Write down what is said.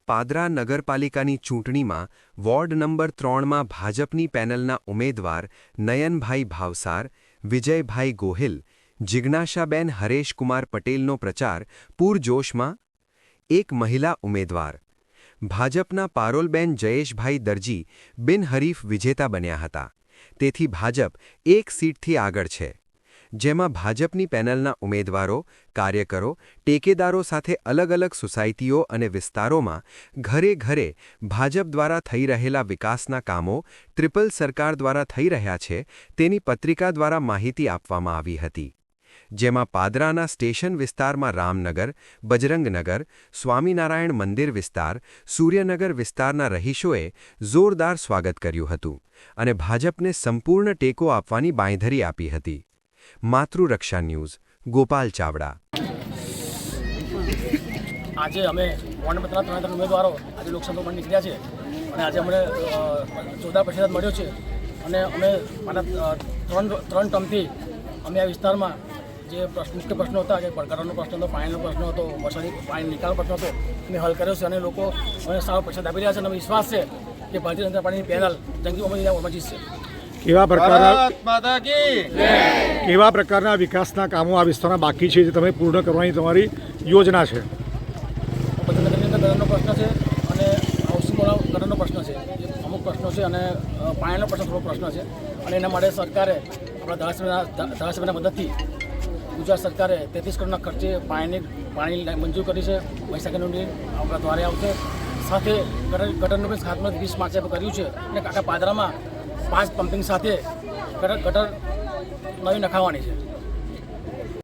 પાદરા નગરપાલિકાની ચૂંટણીમાં ward number 3માં ભાજપની પેનલના ઉમેદવાર નયનભાઈ ભાવસાર, વિજયભાઈ ગોહિલ, જિજ્ઞાસાબેન હરેશકુમાર પટેલનો પ્રચાર પૂરજોશમાં। એક મહિલા ઉમેદવાર ભાજપના પારોલબેન જયેશભાઈ દરજી બિનહરીફ વિજેતા બન્યા હતા, તેથી ભાજપ એક સીટથી આગળ છે, જેમાં ભાજપની પેનલના ઉમેદવારો, કાર્યકરો, ટેકેદારો સાથે અલગ અલગ સોસાયટીઓ અને વિસ્તારોમાં ઘરે ઘરે ભાજપ દ્વારા થઈ રહેલા વિકાસના કામો ટ્રિપલ સરકાર દ્વારા થઈ રહ્યા છે તેની પત્રિકા દ્વારા માહિતી આપવામાં આવી હતી, જેમાં પાદરાના સ્ટેશન વિસ્તારમાં રામનગર, બજરંગનગર, સ્વામિનારાયણ મંદિર વિસ્તાર, સૂર્યનગર વિસ્તારના રહીશોએ જોરદાર સ્વાગત કર્યું હતું અને ભાજપને સંપૂર્ણ ટેકો આપવાની બાંયધરી આપી હતી। માતૃરક્ષા ન્યૂઝ, ગોપાલ ચાવડા। આજે અમે વોર્ડ નંબર 3 ઉમેદવારો આજે લોકસભામાં નીકળ્યા છે અને આજે અમને જોરદાર પ્રતિસાદ મળ્યો છે અને અમે મારા ત્રણ ટર્મથી અમે આ વિસ્તારમાં જે મુખ્ય પ્રશ્નો હતા કે ગટરનો પ્રશ્ન હતો, પાણીનો પ્રશ્ન હતો, વરસાદી પાણી નિકાલ પ્રશ્ન હતો, અમે હલ કર્યો છે અને લોકો અમને સારો પ્રતિસાદ આપી રહ્યા છે અને અમને વિશ્વાસ છે કે ભારતીય જનતા પાર્ટીની પેનલ જંગી બહુમતીથી જીતશે। કેવા પ્રકારના વિકાસના કામો આ વિસ્તારમાં બાકી છે જે તમે પૂર્ણ કરવાની તમારી યોજના છે? ગટરનો પ્રશ્ન છે અને હાઉસિંગવાળા ગટરનો પ્રશ્ન છે, અમુક પ્રશ્નો છે અને પાણીનો પ્રશ્ન થોડો પ્રશ્ન છે અને એના માટે સરકારે આપણા ધારાસભ્યના મદદથી ગુજરાત સરકારે 33 કરોડના ખર્ચે પાણી મંજૂર કરી છે। વૈશાખીનું નીર આપણા દ્વારે આવશે, સાથે ગટરનું પણ 20 માર્ચે કર્યું છે અને આખા પાદરામાં 5 પમ્પિંગ સાથે ગટર નવી નખાવવાની છે।